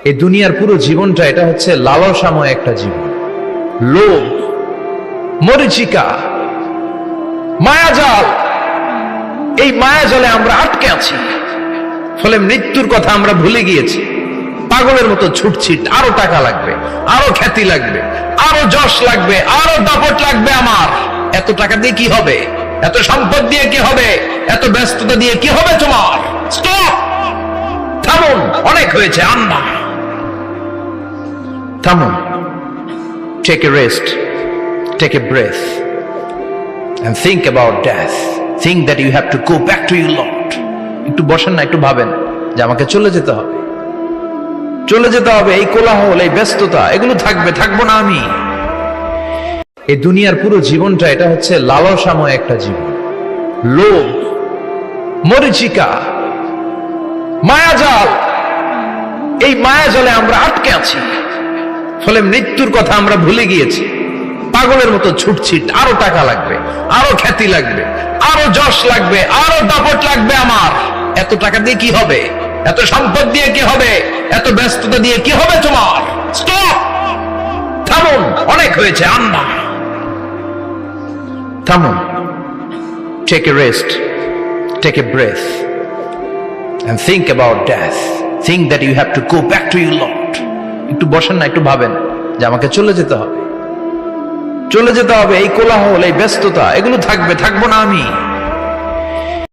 এই দুনিয়ার পুরো জীবনটা এটা হচ্ছে লালসাময় একটা জীবন। লোভ, মরিচিকা, মায়াজাল, এই মায়াজালে আমরা আটকে আছি। ফলে মৃত্যুর কথা আমরা ভুলে গিয়েছি। পাগলের মতো ছুটছি, আরো টাকা লাগবে, আরো খ্যাতি লাগবে, আরো যশ লাগবে, আরো দাপট লাগবে। আমার এত টাকা দিয়ে কি হবে? এত সম্পদ দিয়ে কি হবে? এত ব্যস্ততা দিয়ে কি হবে তোমার? স্টপ, থামুন, অনেক হয়েছে, আন্না থামুন। Take a rest, take a breath and think about death. Think that you have to go back to your Lord. একটু বসেন না, একটু ভাবেন যে আমাকে চলে যেতে হবে, চলে যেতে হবে। এই কোলাহল, এই ব্যস্ততা, এগুলো থাকবে, থাকবো না আমি। এই দুনিয়ার পুরো জীবনটা এটা হচ্ছে লালসাময় একটা জীবন। লোভ, মরিচিকা, মায়াজাল, এই মায়াজালে আমরা আটকে আছি। ফলে মৃত্যুর কথা আমরা ভুলে গিয়েছি। পাগলের মতো ছুটছি, আরো টাকা লাগবে, আরো খ্যাতি লাগবে, আরো যশ লাগবে, আরো দাপট লাগবে। আমার এত টাকা দিয়ে কি হবে? এত সম্পদ দিয়ে কি হবে? এত ব্যস্ততা দিয়ে কি হবে তোমার? স্টপ, থামুন, অনেক হয়েছে, আন্না থামুন। Take a rest, take a breath and think about death. Think that you have to go back to your Lord. একটু বসেন না, একটু ভাবেন যে আমাকে চলে যেতে হবে, চলে যেতে হবে। এই কোলাহল, এই ব্যস্ততা, এগুলো থাকবে, থাকবো না আমি।